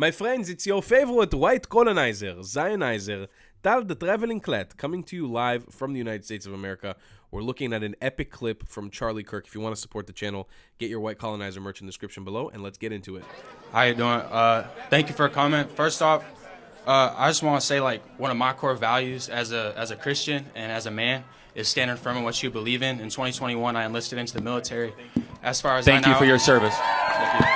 My friends, it's your favorite white colonizer, Zionizer, Tal the Traveling Clat, coming to you live from the United States of America. We're looking at an epic clip from Charlie Kirk. If you want to support the channel, get your white colonizer merch in the description below, and let's get into it. How you doing? Thank you for coming. First off, I just want to say, like, one of my core values as a Christian and as a man is standing firm in what you believe in. In 2021, I enlisted into the military. As far as Thank you for your service. Thank you.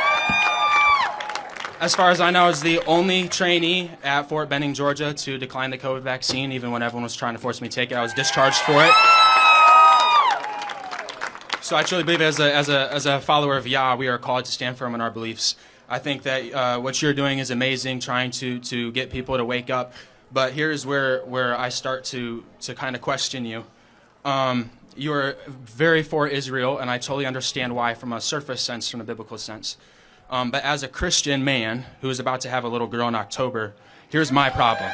As far as I know, I was the only trainee at Fort Benning, Georgia, to decline the COVID vaccine, even when everyone was trying to force me to take it. I was discharged for it. So I truly believe, as a follower of Yah, we are called to stand firm in our beliefs. I think that what you're doing is amazing, trying to get people to wake up. But here's where I start to kind of question you. You're very for Israel, and I totally understand why from a surface sense, from a biblical sense. But as a Christian man who is about to have a little girl in October, here's my problem.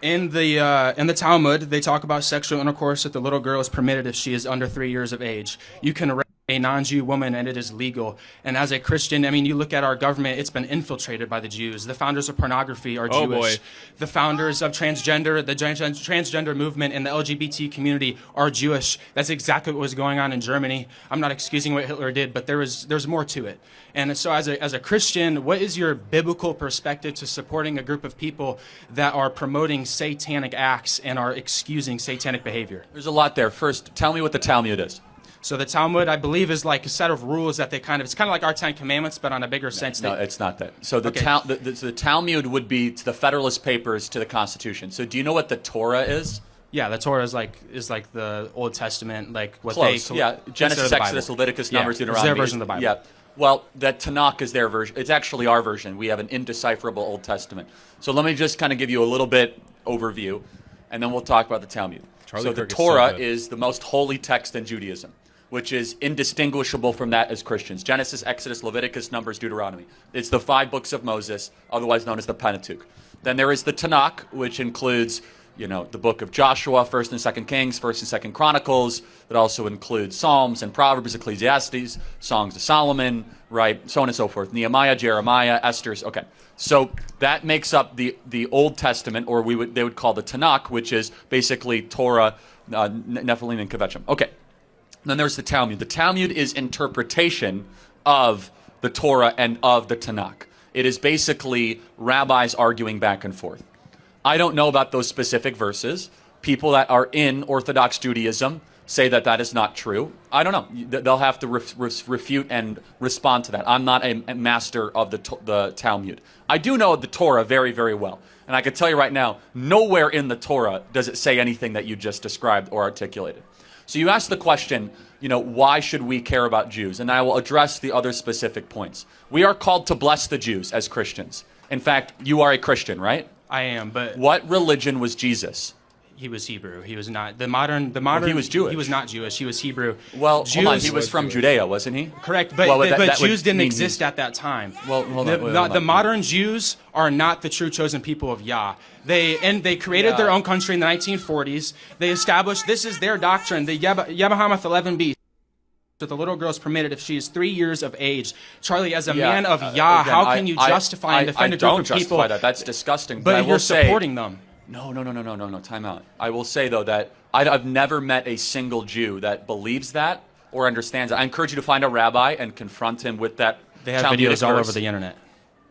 In the Talmud, they talk about sexual intercourse with the little girl is permitted if she is under 3 years of age. You can arrest a non-Jew woman and it is legal. And as a Christian, I mean, you look at our government, it's been infiltrated by the Jews. The founders of pornography are Jewish. Boy. The founders of transgender, the transgender movement and the LGBT community are Jewish. That's exactly what was going on in Germany. I'm not excusing what Hitler did, but there's more to it. And so as a Christian, what is your biblical perspective to supporting a group of people that are promoting satanic acts and are excusing satanic behavior? There's a lot there. First, tell me what the Talmud is. So the Talmud, I believe, is like a set of rules that it's kind of like our Ten Commandments, but on a bigger sense. No, it's not that. So the, Okay. the Talmud would be to the Federalist Papers to the Constitution. So do you know what the Torah is? Yeah, the Torah is like the Old Testament, like what Close. they Yeah, consider Genesis, the Bible. Exodus, Leviticus, Yeah, Numbers, it's Deuteronomy. their version of the Bible. Yeah. Well, that Tanakh is their version. It's actually our version. We have an indecipherable Old Testament. So let me just kind of give you a little bit overview, and then we'll talk about the Talmud. Charlie So the Kirk is so Torah good. is the most holy text in Judaism, which is indistinguishable from that as Christians. Genesis, Exodus, Leviticus, Numbers, Deuteronomy. It's the 5 books of Moses, otherwise known as the Pentateuch. Then there is the Tanakh, which includes, you know, the book of Joshua, 1st and 2nd Kings, 1st and 2nd Chronicles. It also includes Psalms and Proverbs, Ecclesiastes, Songs of Solomon, right, so on and so forth. Nehemiah, Jeremiah, Esther's. Okay, so that makes up the Old Testament, or they would call the Tanakh, which is basically Torah, Nephilim, and Kvetchim. Okay. Then there's the Talmud. The Talmud is interpretation of the Torah and of the Tanakh. It is basically rabbis arguing back and forth. I don't know about those specific verses. People that are in Orthodox Judaism say that that is not true. I don't know. They'll have to refute and respond to that. I'm not a master of the Talmud. I do know the Torah very, very well. And I can tell you right now, nowhere in the Torah does it say anything that you just described or articulated. So you asked the question, you know, why should we care about Jews? And I will address the other specific points. We are called to bless the Jews as Christians. In fact, you are a Christian, right? I am, but What religion was Jesus? he was Hebrew. He was not the modern. he was Jewish. He was not Jewish. He was Hebrew. Well, Jews, hold on. He was from Judea, wasn't he? correct, but Well, but that would Jews didn't mean exist at that time. Well, hold on, wait, The hold on. modern Jews are not the true chosen people of Yah. They created their own country in the 1940s. They established, this is their doctrine, the Yebahamath 11b. That the little girl is permitted if she is 3 years of age. Charlie, as a man of Yah, again, how can you justify and defend a group of people? I don't justify that. That's disgusting. But I you're will say, supporting them. No. Time out. I will say, though, that I've never met a single Jew that believes that or understands it. I encourage you to find a rabbi and confront him with that. They have Talmudic videos all verse. over the internet.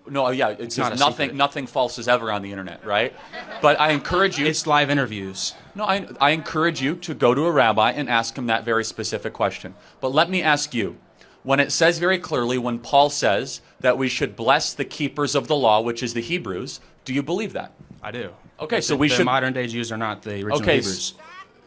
No, yeah, it's not a nothing. secret. Nothing false is ever on the internet, right? But I encourage you. It's live interviews. No, I encourage you to go to a rabbi and ask him that very specific question. But let me ask you, when it says very clearly, when Paul says that we should bless the keepers of the law, which is the Hebrews, do you believe that? I do. Okay, But so the we should. modern day Jews are not the original Okay, Hebrews.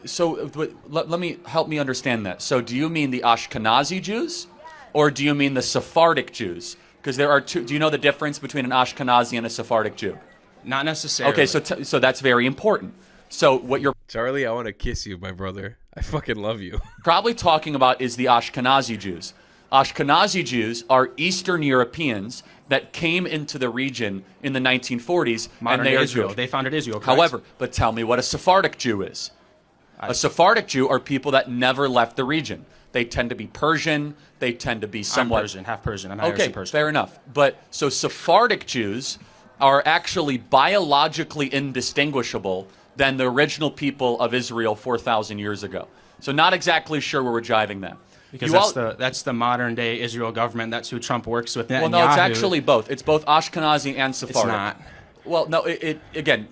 So let me help me understand that. So do you mean the Ashkenazi Jews, or do you mean the Sephardic Jews? Because there are two. Do you know the difference between an Ashkenazi and a Sephardic Jew? Not necessarily. Okay, so that's very important. So what you're Charlie, I want to kiss you, my brother. I fucking love you. probably talking about is the Ashkenazi Jews. Ashkenazi Jews are Eastern Europeans that came into the region in the 1940s, modern and they day are Israel. Jewish. They founded Israel. Correct? However, but tell me what a Sephardic Jew is. A Sephardic Jew are people that never left the region. They tend to be Persian. They tend to be somewhat... I'm Persian, half Persian. I'm Irish and Persian. Fair enough. But so Sephardic Jews are actually biologically indistinguishable than the original people of Israel 4,000 years ago. So not exactly sure where we're jiving that. Because that's the modern day Israel government. That's who Trump works with. Netanyahu. Well, no, it's actually both. It's both Ashkenazi and Sephardic. It's not. Well, no, again,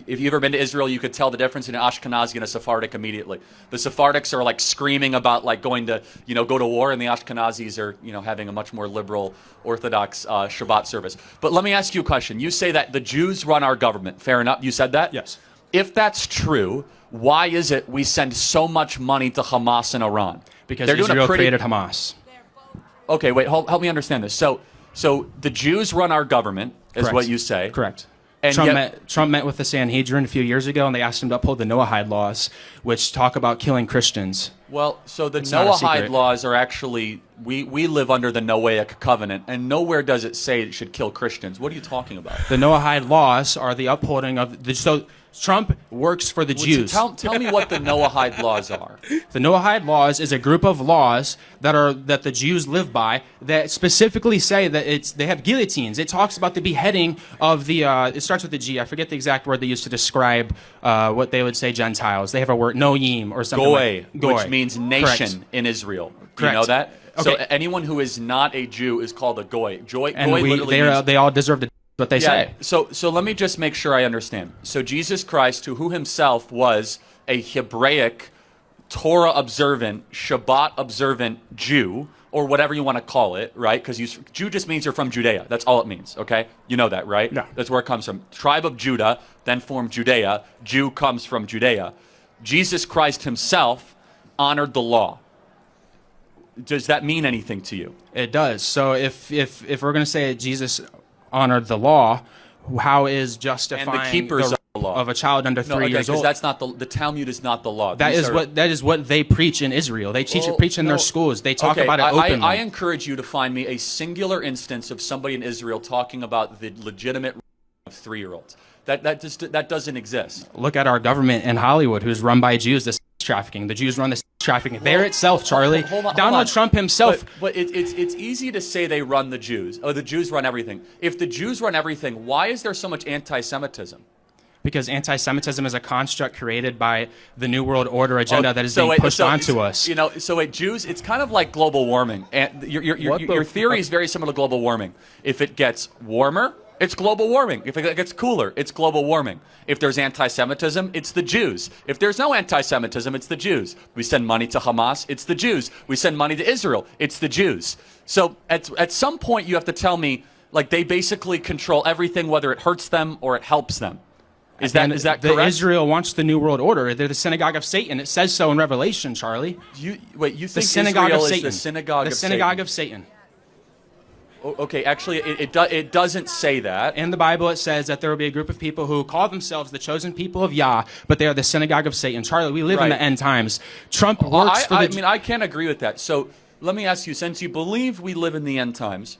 if you've ever been to Israel, you could tell the difference in an Ashkenazi and a Sephardic immediately. The Sephardics are like screaming about like going to, go to war, and the Ashkenazis are, having a much more liberal Orthodox Shabbat service. But let me ask you a question. You say that the Jews run our government. Fair enough. You said that? Yes. If that's true, why is it we send so much money to Hamas and Iran? Because Israel created Hamas. Okay, wait, help me understand this. So the Jews run our government, is Correct. what you say. Correct. And Trump met with the Sanhedrin a few years ago, and they asked him to uphold the Noahide laws, which talk about killing Christians. Well, so the It's not a Noahide secret. laws are actually, we live under the Noahic covenant, and nowhere does it say it should kill Christians. What are you talking about? The Noahide laws are the upholding of the... So Trump works for the Jews. Tell me what the Noahide laws are. The Noahide laws is a group of laws that the Jews live by that specifically say that they have guillotines. It talks about the beheading of the it starts with the G. I forget the exact word they used to describe what they would say Gentiles. They have a word noyim or something. Goy, Goy. which means nation Correct. in Israel. Do Correct. you know that? So Okay. anyone who is not a Jew is called a goy. And goy literally means, they all deserve to what they say. So let me just make sure I understand. So Jesus Christ, who himself was a Hebraic, Torah observant, Shabbat observant Jew, or whatever you want to call it, right? Because Jew just means you're from Judea. That's all it means, okay? You know that, right? No. That's where it comes from. Tribe of Judah, then formed Judea. Jew comes from Judea. Jesus Christ himself honored the law. Does that mean anything to you? It does. So if we're going to say that Jesus honored the law, how is justifying And the keepers of the law. of a child under 3 years old? That's not the Talmud is not the law. That is what they preach in Israel. They preach in their schools. They talk about it openly. I encourage you to find me a singular instance of somebody in Israel talking about the legitimate of 3-year-olds. That doesn't exist. Look at our government in Hollywood, who's run by Jews. The trafficking. The Jews run the trafficking. There itself, Charlie. Donald Trump himself. But it's easy to say they run the Jews. Oh, the Jews run everything. If the Jews run everything, why is there so much anti-Semitism? Because anti-Semitism is a construct created by the New World Order agenda that is being pushed onto us. Jews, it's kind of like global warming. And your theory is very similar to global warming. If it gets warmer, it's global warming. If it gets cooler, it's global warming. If there's anti-Semitism, it's the Jews. If there's no anti-Semitism, it's the Jews. We send money to Hamas, it's the Jews. We send money to Israel, it's the Jews. So at some point you have to tell me, like, they basically control everything, whether it hurts them or it helps them. Is that correct? Israel wants the New World Order. They're the synagogue of Satan. It says so in Revelation, Charlie. You think the synagogue Israel of Satan. is the synagogue of Satan? The synagogue of Satan. Okay, actually, it doesn't say that. In the Bible, it says that there will be a group of people who call themselves the chosen people of Yah, but they are the synagogue of Satan. Charlie, we live in the end times. Trump works for the... I can't agree with that. So let me ask you, since you believe we live in the end times,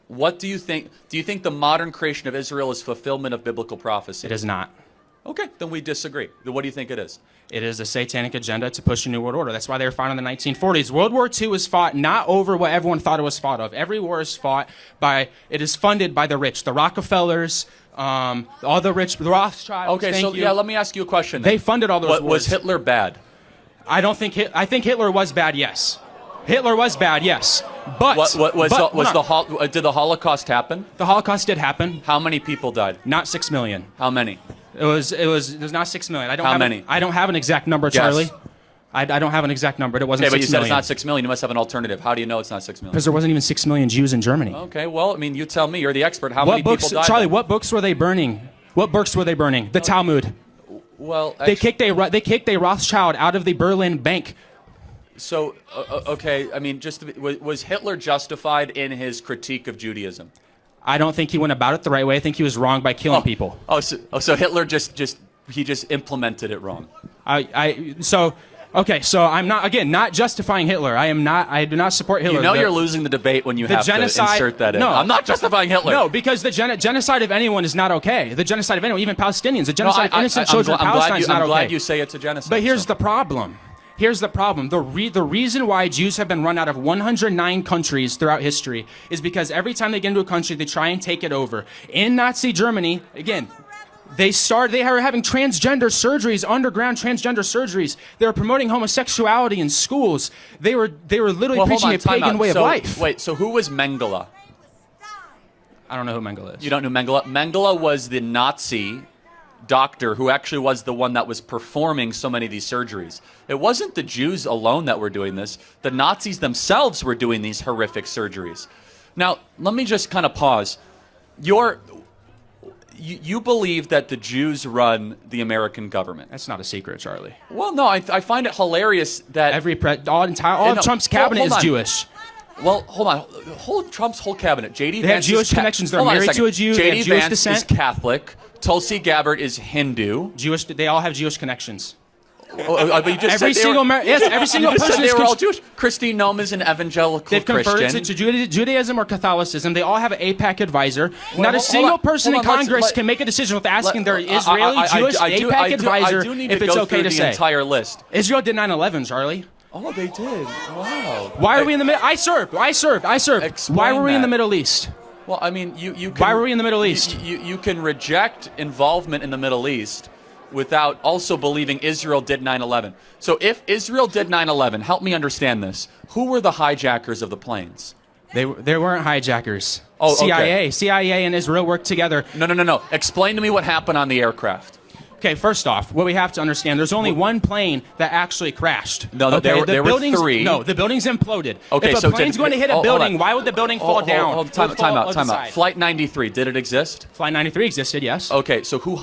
what do you think? Do you think the modern creation of Israel is fulfillment of biblical prophecy? It is not. Okay, then we disagree. Then what do you think it is? It is a satanic agenda to push a new world order. That's why they were fought in the 1940s. World War II was fought not over what everyone thought it was fought of. Every war is fought by, it is funded by the rich, the Rockefellers, all the rich, the Rothschilds. Okay, let me ask you a question. They funded all those wars. Was Hitler bad? I think Hitler was bad, yes. Hitler was bad, yes. But did the Holocaust happen? The Holocaust did happen. How many people died? Not 6 million. How many? It was not 6 million. How many? I don't have an exact number, Charlie. I don't have an exact number. It wasn't 6 million. Okay, but you said it's not 6 million. You must have an alternative. How do you know it's not 6 million? Because there wasn't even 6 million Jews in Germany. Okay, well, I mean, you tell me. You're the expert. How many people died? Charlie, what books were they burning? What books were they burning? The Talmud. Well, they kicked a Rothschild out of the Berlin Bank. So, okay, I mean, was Hitler justified in his critique of Judaism? I don't think he went about it the right way. I think he was wrong by killing people. So Hitler just implemented it wrong. So I'm not justifying Hitler. I do not support Hitler. You know you're losing the debate when you have to insert that in. No, I'm not justifying Hitler. No, because the genocide of anyone is not okay. The genocide of anyone, even Palestinians, the genocide of innocent children in Palestine is not okay. I'm glad you say it's a genocide. But here's the problem. Here's the problem. The reason why Jews have been run out of 109 countries throughout history is because every time they get into a country, they try and take it over. In Nazi Germany, again, they were having transgender surgeries, underground transgender surgeries. They were promoting homosexuality in schools. They were literally preaching a pagan way of life. Wait, so who was Mengele? I don't know who Mengele is. You don't know Mengele? Mengele was the Nazi doctor who actually was the one that was performing so many of these surgeries. It wasn't the Jews alone that were doing this. The Nazis themselves were doing these horrific surgeries. Now, let me just kind of pause. You believe that the Jews run the American government. That's not a secret, Charlie. Well, no, I find it hilarious that all of Trump's cabinet is Jewish. Well, hold on. Trump's whole cabinet. J.D. They have Jewish connections. They're married to a Jew. They have Jewish descent. Is Catholic. Tulsi Gabbard is Hindu. They all have Jewish connections. But you just every single person they were all Jewish. Christine Nome is an evangelical Christian. They've converted to Judaism or Catholicism. They all have an AIPAC advisor. Not a single person in Congress can make a decision without asking their Israeli Jewish AIPAC advisor if it's okay to say. The entire list. Israel did 9/11, Charlie. Oh, they did. Wow. Why are we in the middle? I served. Why were we in the Middle East? Well, I mean, you can, why were we in the Middle East? You can reject involvement in the Middle East without also believing Israel did 9/11. So if Israel did 9/11, help me understand this. Who were the hijackers of the planes? They weren't hijackers. Oh, CIA. Okay. CIA and Israel worked together. No. Explain to me what happened on the aircraft. Okay, first off, what we have to understand, there's only one plane that actually crashed. No, okay? there were three. No, the building's imploded. Okay, if a plane's going to hit a building, why would the building fall down? Time out. Flight 93, did it exist? Flight 93 existed, yes. Okay, so who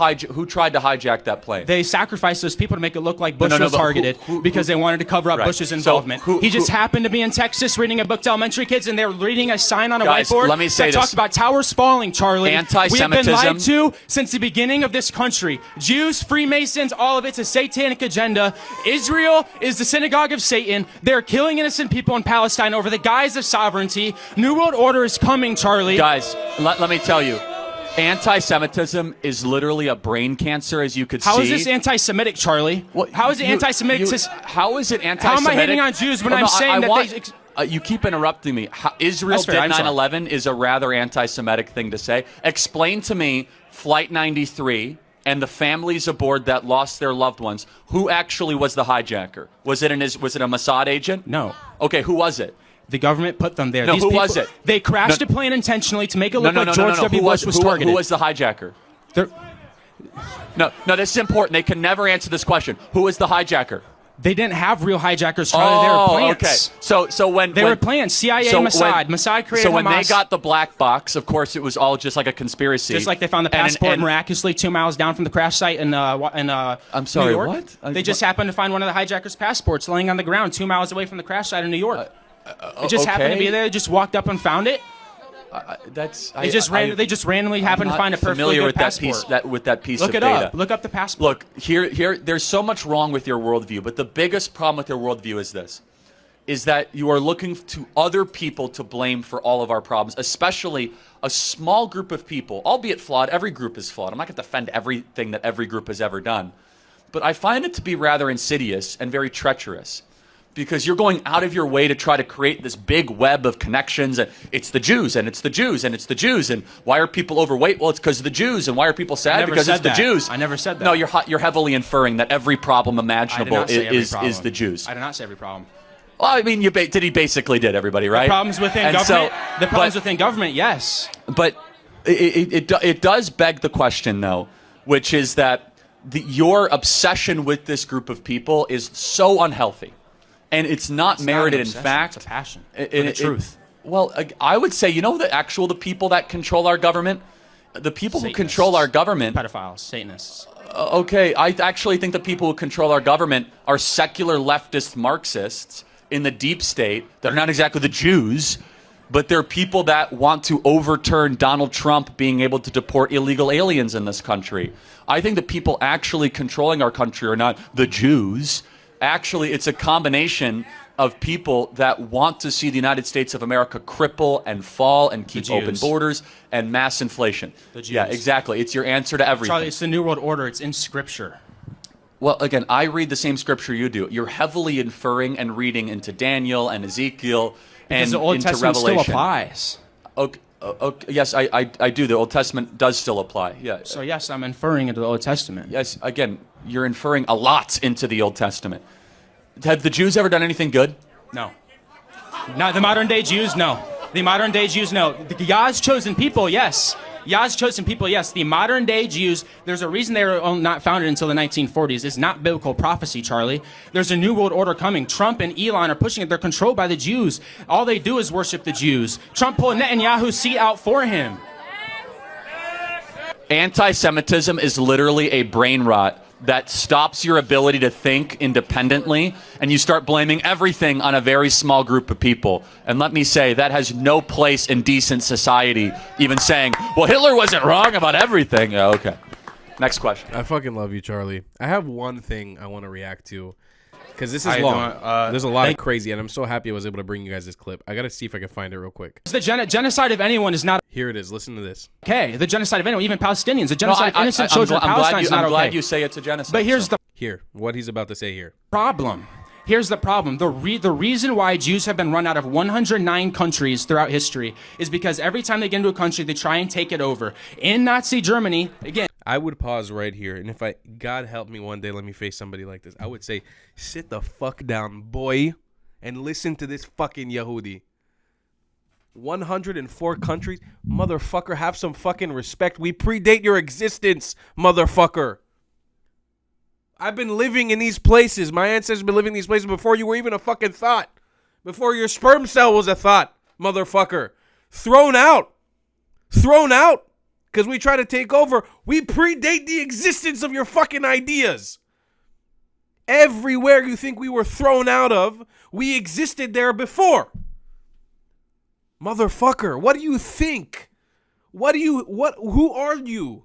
tried to hijack that plane? They sacrificed those people to make it look like Bush was targeted because they wanted to cover up Bush's involvement. So he just happened to be in Texas reading a book to elementary kids, and they were reading a sign on a whiteboard let me say that talked about towers falling, Charlie. Anti-Semitism. We have been lied to since the beginning of this country. Jews, Freemasons, all of it's a satanic agenda. Israel is the synagogue of Satan. They're killing innocent people in Palestine over the guise of sovereignty. New World Order is coming, Charlie. Guys, let me tell you, anti-Semitism is literally a brain cancer, as you could see. How is this anti-Semitic, Charlie? How is it anti-Semitic? How is it anti-Semitic? How am I hating on Jews when I'm saying that they... you keep interrupting me. Israel did 9/11 is a rather anti-Semitic thing to say. Explain to me Flight 93 and the families aboard that lost their loved ones. Who actually was the hijacker? Was it a Mossad agent? No. Okay, who was it? The government put them there. No, who was it? They crashed a plane intentionally to make it look like George W. Bush was targeted. Who was the hijacker? No, this is important. They can never answer this question. Who was the hijacker? They didn't have real hijackers, Charlie. They were plants. Okay. So when they were plants, CIA, Mossad created So when Hamas. they got the black box, of course, it was all just like a conspiracy. Just like they found the passport miraculously 2 miles down from the crash site in I'm sorry, New York. What? They just happened to find one of the hijackers' passports laying on the ground 2 miles away from the crash site in New York. It just happened to be there. They just walked up and found it. They just randomly happened to find a perfectly good passport. With that piece Look of it data. up. Look up the passport. Look, here, there's so much wrong with your worldview, but the biggest problem with your worldview is this, is that you are looking to other people to blame for all of our problems, especially a small group of people, albeit flawed. Every group is flawed. I'm not going to defend everything that every group has ever done, but I find it to be rather insidious and very treacherous, because you're going out of your way to try to create this big web of connections, and it's the Jews, and it's the Jews, and it's the Jews, and why are people overweight? Well, it's because of the Jews, and why are people sad? Because it's the Jews. I never said that. No, you're heavily inferring that every problem imaginable is the Jews. I did not say every problem. Well, I mean, he basically did, everybody, right? The problems within government. Within government, yes. But it does beg the question, though, which is that your obsession with this group of people is so unhealthy. And it's not merited, in fact. It's a passion for the truth. Well, I would say, the people that control our government, the people who control our government... Pedophiles, Satanists. Okay, I actually think the people who control our government are secular leftist Marxists in the deep state. They're not exactly the Jews, but they're people that want to overturn Donald Trump being able to deport illegal aliens in this country. I think the people actually controlling our country are not the Jews. Actually, it's a combination of people that want to see the United States of America cripple and fall and keep open borders and mass inflation. The Jews. Yeah, exactly. It's your answer to everything. Charlie, it's the New World Order. It's in Scripture. Well, again, I read the same scripture you do. You're heavily inferring and reading into Daniel and Ezekiel Because and the Old into Testament Revelation. still applies. Okay, yes, I do. The Old Testament does still apply. Yeah. So yes, I'm inferring into the Old Testament. Yes, again, you're inferring a lot into the Old Testament. Have the Jews ever done anything good? No. Not the modern day Jews, no. The modern day Jews, no. The Yah's chosen people, yes. Yah's chosen people, yes. The modern day Jews, there's a reason they were not founded until the 1940s. It's not biblical prophecy, Charlie. There's a new world order coming. Trump and Elon are pushing it. They're controlled by the Jews. All they do is worship the Jews. Trump pulled Netanyahu's seat out for him. Anti-Semitism is literally a brain rot that stops your ability to think independently, and you start blaming everything on a very small group of people. And let me say, that has no place in decent society, even saying, well, Hitler wasn't wrong about everything. Yeah, okay. Next question. I fucking love you, Charlie. I have one thing I want to react to, because this is long. There's a lot of crazy, and I'm so happy I was able to bring you guys this clip. I got to see if I can find it real quick. The genocide of anyone is not Here it is. Listen to this. okay. The genocide of anyone, even Palestinians. The genocide of innocent children of Palestine is not I'm okay. glad you say it's a genocide. But here's the Here, what he's about to say here. problem. Here's the problem. The reason why Jews have been run out of 109 countries throughout history is because every time they get into a country, they try and take it over. In Nazi Germany, again, I would pause right here, and if God help me one day, let me face somebody like this, I would say, sit the fuck down, boy, and listen to this fucking Yehudi. 104 countries? Motherfucker, have some fucking respect. We predate your existence, motherfucker. I've been living in these places. My ancestors have been living in these places before you were even a fucking thought. Before your sperm cell was a thought, motherfucker. Thrown out. Thrown out. Because we try to take over. We predate the existence of your fucking ideas. Everywhere you think we were thrown out of, we existed there before. Motherfucker, what do you think? Who are you?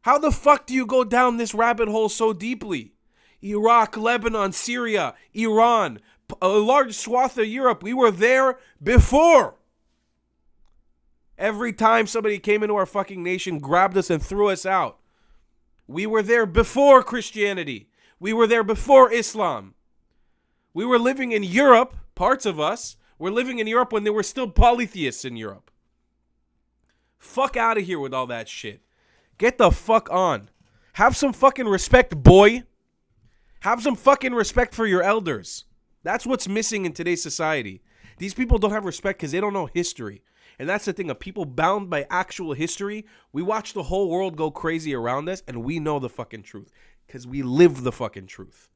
How the fuck do you go down this rabbit hole so deeply? Iraq, Lebanon, Syria, Iran, a large swath of Europe. We were there before. Every time somebody came into our fucking nation, grabbed us and threw us out. We were there before Christianity. We were there before Islam. We were living in Europe, parts of us were living in Europe when there were still polytheists in Europe. Fuck out of here with all that shit. Get the fuck on. Have some fucking respect, boy. Have some fucking respect for your elders. That's what's missing in today's society. These people don't have respect because they don't know history. And that's the thing, of people bound by actual history. We watch the whole world go crazy around us, and we know the fucking truth because we live the fucking truth.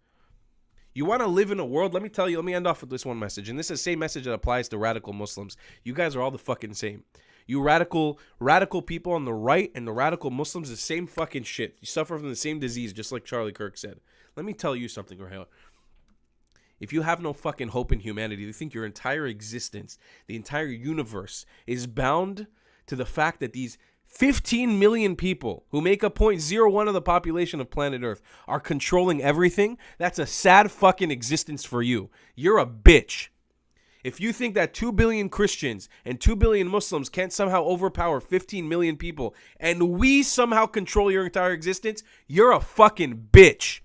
You want to live in a world, let me end off with this one message. And this is the same message that applies to radical Muslims. You guys are all the fucking same. You radical people on the right and the radical Muslims, the same fucking shit. You suffer from the same disease, just like Charlie Kirk said. Let me tell you something, Rahel. If you have no fucking hope in humanity, you think your entire existence, the entire universe, is bound to the fact that these 15 million people who make up 0.01 of the population of planet Earth are controlling everything, that's a sad fucking existence for you. You're a bitch. If you think that 2 billion Christians and 2 billion Muslims can't somehow overpower 15 million people and we somehow control your entire existence, you're a fucking bitch.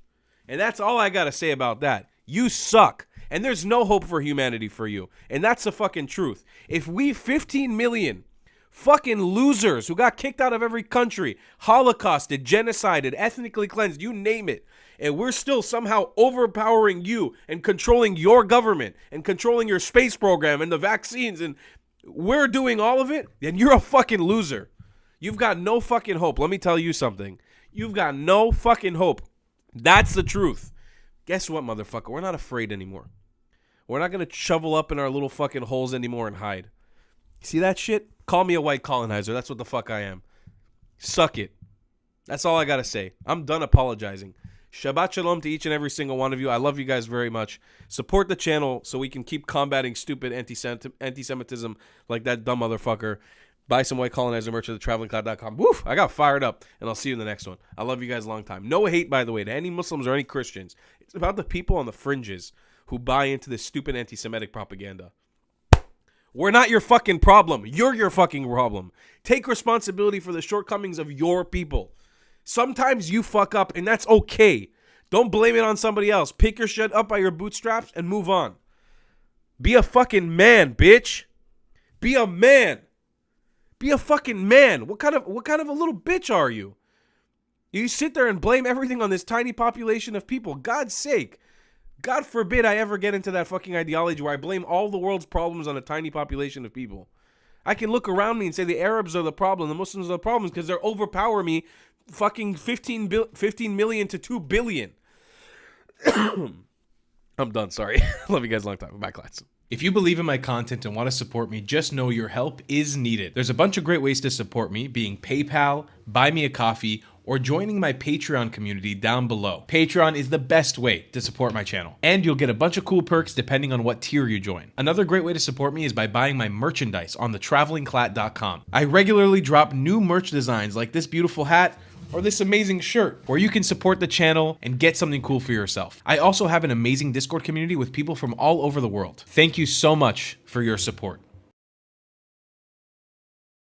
And that's all I gotta say about that. You suck. And there's no hope for humanity for you. And that's the fucking truth. If we 15 million fucking losers who got kicked out of every country, holocausted, genocided, ethnically cleansed, you name it, and we're still somehow overpowering you and controlling your government and controlling your space program and the vaccines, and we're doing all of it, then you're a fucking loser. You've got no fucking hope. Let me tell you something. You've got no fucking hope. That's the truth. Guess what, motherfucker? We're not afraid anymore. We're not going to shovel up in our little fucking holes anymore and hide. See that shit? Call me a white colonizer. That's what the fuck I am. Suck it. That's all I got to say. I'm done apologizing. Shabbat shalom to each and every single one of you. I love you guys very much. Support the channel so we can keep combating stupid anti-Semitism like that dumb motherfucker. Buy some white colonizer merch at thetravelingcloud.com. Woof! I got fired up, and I'll see you in the next one. I love you guys a long time. No hate, by the way, to any Muslims or any Christians. It's about the people on the fringes who buy into this stupid anti-Semitic propaganda. We're not your fucking problem. You're your fucking problem. Take responsibility for the shortcomings of your people. Sometimes you fuck up, and that's okay. Don't blame it on somebody else. Pick your shit up by your bootstraps and move on. Be a fucking man, bitch. Be a man. Be a fucking man. What kind of a little bitch are you? You sit there and blame everything on this tiny population of people. God's sake. God forbid I ever get into that fucking ideology where I blame all the world's problems on a tiny population of people. I can look around me and say the Arabs are the problem, the Muslims are the problem because they're overpower me fucking 15 million to 2 billion. I'm done, sorry. Love you guys a long time. Bye, class. If you believe in my content and want to support me, just know your help is needed. There's a bunch of great ways to support me, being PayPal, Buy Me a Coffee, or joining my Patreon community down below. Patreon is the best way to support my channel, and you'll get a bunch of cool perks depending on what tier you join. Another great way to support me is by buying my merchandise on thetravelingclat.com. I regularly drop new merch designs like this beautiful hat, or this amazing shirt, where you can support the channel and get something cool for yourself. I also have an amazing Discord community with people from all over the world. Thank you so much for your support.